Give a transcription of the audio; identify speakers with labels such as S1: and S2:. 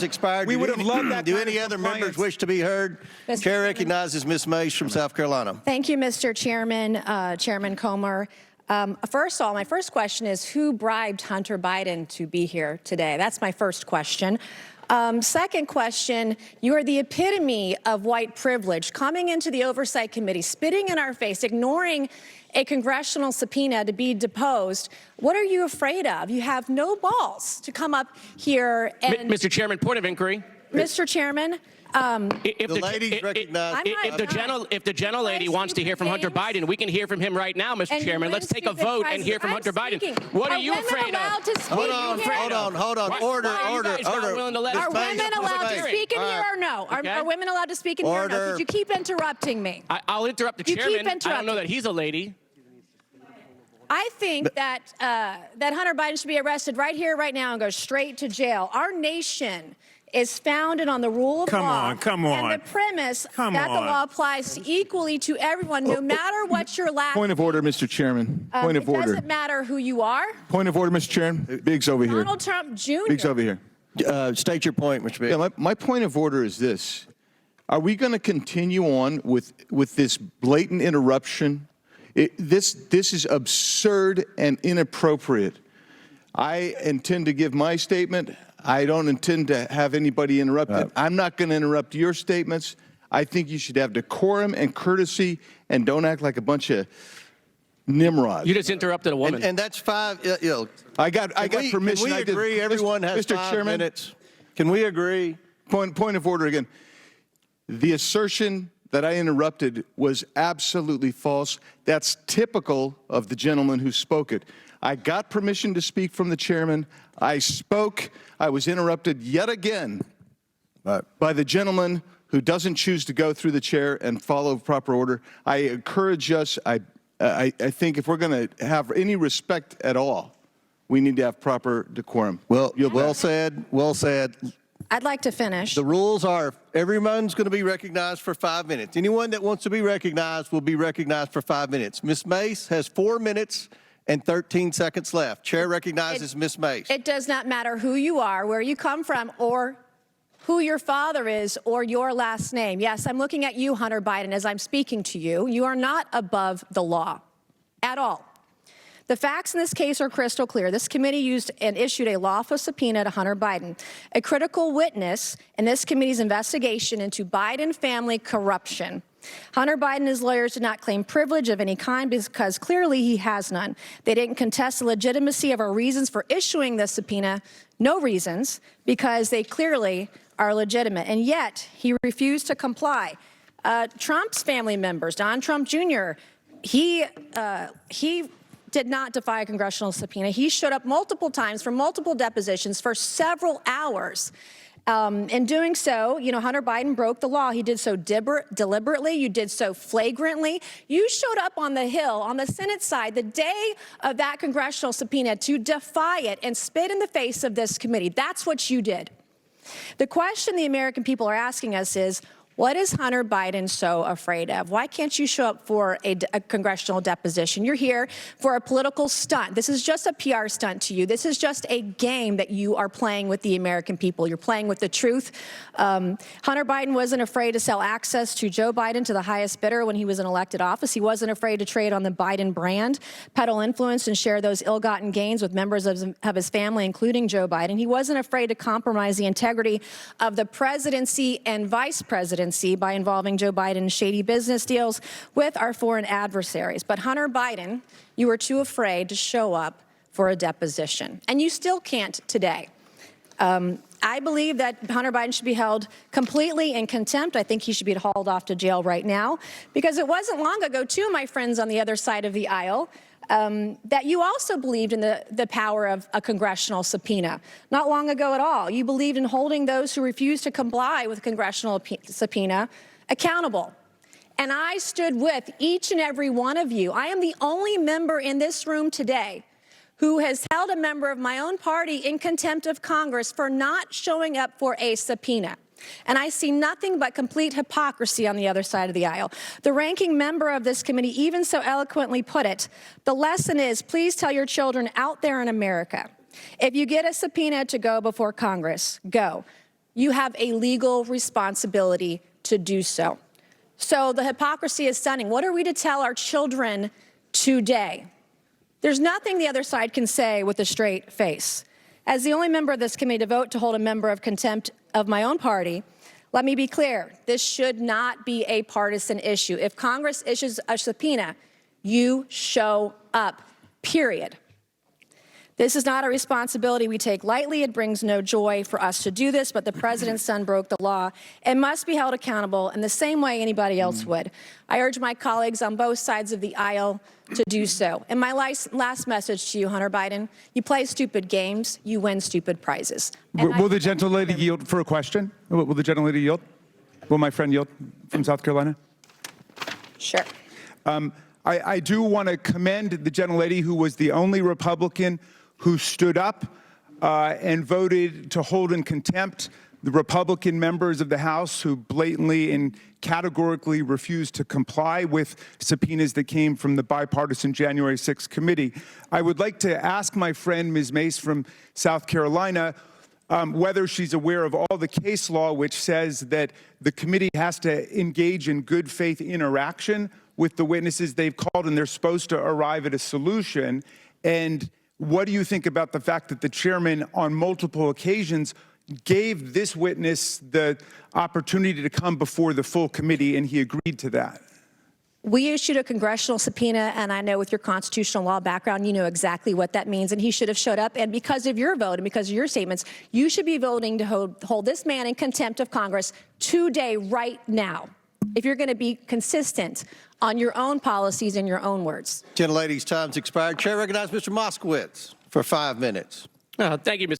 S1: expired.
S2: We would have loved that.
S1: Do any other members wish to be heard?
S3: Mr.
S1: Chair
S3: Chairman.
S1: recognizes Ms. Mace from South Carolina.
S3: Thank you, Mr. Chairman, Chairman Comer. First of all, my first question is, who bribed Hunter Biden to be here today? That's my first question. Second question, you are the epitome of white privilege, coming into the Oversight Committee, spitting in our face, ignoring a congressional subpoena to be deposed. What are you afraid of? You have no balls to come up here and...
S4: Mr. Chairman, point of inquiry.
S3: Mr. Chairman,
S1: If the
S4: gentlelady wants to hear from Hunter Biden, we can hear from him right now, Mr. Chairman. Let's take a vote and hear from Hunter Biden. What are you afraid of?
S1: Hold on. Order.
S3: Are women allowed to speak in here or no? Are women allowed to speak in here or no? Because you keep interrupting me.
S4: I'll interrupt the chairman. I don't know that he's a lady.
S3: I think that that Hunter Biden should be arrested right here, right now, and go straight to jail. Our nation is founded on the rule of law.
S2: Come on.
S3: And the premise that the law applies equally to everyone, no matter what your last...
S2: Point of order, Mr. Chairman. Point of order.
S3: It doesn't matter who you are.
S2: Point of order, Mr. Chairman. Biggs over here.
S3: Donald Trump Jr.
S2: Biggs over here.
S1: State your point, Mr. Biggs.
S2: Yeah, my point of order is this. Are we going to continue on with this blatant interruption? This is absurd and inappropriate. I intend to give my statement. I don't intend to have anybody interrupted. I'm not going to interrupt your statements. I think you should have decorum and courtesy and don't act like a bunch of nimrods.
S4: You just interrupted a woman.
S1: And that's five.
S2: I got permission.
S1: Can we agree everyone has
S2: Mr.
S1: 5
S2: Chairman,
S1: minutes? Can we agree?
S2: Point of order again. The assertion that I interrupted was absolutely false. That's typical of the gentleman who spoke it. I got permission to speak from the chairman. I spoke. I was interrupted yet again by the gentleman who doesn't choose to go through the chair and follow proper order. I encourage us. I think if we're going to have any respect at all, we need to have proper decorum.
S1: Well said. Well said.
S3: I'd like to finish.
S1: The rules are everyone's going to be recognized for 5 minutes. Anyone that wants to be recognized will be recognized for 5 minutes. Ms. Mace has 4 minutes and 13 seconds left. Chair recognizes Ms. Mace.
S3: It does not matter who you are, where you come from, or who your father is, or your last name. Yes, I'm looking at you, Hunter Biden, as I'm speaking to you. You are not above the law at all. The facts in this case are crystal clear. This committee used and issued a lawful subpoena to Hunter Biden, a critical witness in this committee's investigation into Biden family corruption. Hunter Biden and his lawyers did not claim privilege of any kind because clearly he has none. They didn't contest the legitimacy of our reasons for issuing the subpoena, no reasons, because they clearly are legitimate. And yet he refused to comply. Trump's family members, Don Trump Jr., he did not defy a congressional subpoena. He showed up multiple times for multiple depositions for several hours. In doing so, Hunter Biden broke the law. He did so deliberately. You did so flagrantly. You showed up on the Hill, on the Senate side, the day of that congressional subpoena to defy it and spit in the face of this committee. That's what you did. The question the American people are asking us is, what is Hunter Biden so afraid of? Why can't you show up for a congressional deposition? You're here for a political stunt. This is just a PR stunt to you. This is just a game that you are playing with the American people. You're playing with the truth. Hunter Biden wasn't afraid to sell access to Joe Biden to the highest bidder when he was in elected office. He wasn't afraid to trade on the Biden brand, peddle influence, and share those ill-gotten gains with members of his family, including Joe Biden. He wasn't afraid to compromise the integrity of the presidency and vice presidency by involving Joe Biden in shady business deals with our foreign adversaries. But Hunter Biden, you were too afraid to show up for a deposition. And you still can't today. I believe that Hunter Biden should be held completely in contempt. I think he should be hauled off to jail right now, because it wasn't long ago, too, my friends on the other side of the aisle, that you also believed in the power of a congressional subpoena. Not long ago at all. You believed in holding those who refused to comply with a congressional subpoena accountable. And I stood with each and every one of you. I am the only member in this room today who has held a member of my own party in contempt of Congress for not showing up for a subpoena. And I see nothing but complete hypocrisy on the other side of the aisle. The ranking member of this committee even so eloquently put it, the lesson is, please tell your children out there in America, if you get a subpoena to go before Congress, go. you have a legal responsibility to do so. So the hypocrisy is stunning. What are we to tell our children today? There's nothing the other side can say with a straight face. As the only member of this committee to vote to hold a member of contempt of my own party, let me be clear, this should not be a partisan issue. If Congress issues a subpoena, you show up, period. This is not a responsibility we take lightly. It brings no joy for us to do this, but the president's son broke the law and must be held accountable in the same way anybody else would. I urge my colleagues on both sides of the aisle to do so. And my last message to you, Hunter Biden, you play stupid games, you win stupid prizes.
S5: Will the gentlelady yield for a question? Will the gentlelady yield? Will my friend yield from South Carolina?
S3: Sure.
S5: I do want to commend the gentlelady who was the only Republican who stood up and voted to hold in contempt the Republican members of the House who blatantly and categorically refused to comply with subpoenas that came from the bipartisan January 6th committee. I would like to ask my friend, Ms. Mace from South Carolina, whether she's aware of all the case law which says that the committee has to engage in good faith interaction with the witnesses they've called, and they're supposed to arrive at a solution. And what do you think about the fact that the chairman on multiple occasions gave this witness the opportunity to come before the full committee and he agreed to that?
S3: We issued a congressional subpoena, and I know with your constitutional law background, you know exactly what that means, and he should have showed up. And because of your vote and because of your statements, you should be voting to hold this man in contempt of Congress today, right now, if you're going to be consistent on your own policies and your own words.
S1: Gentlelady's time's expired. Chair recognizes Mr. Moskowitz for 5 minutes.
S4: Thank you, Mr.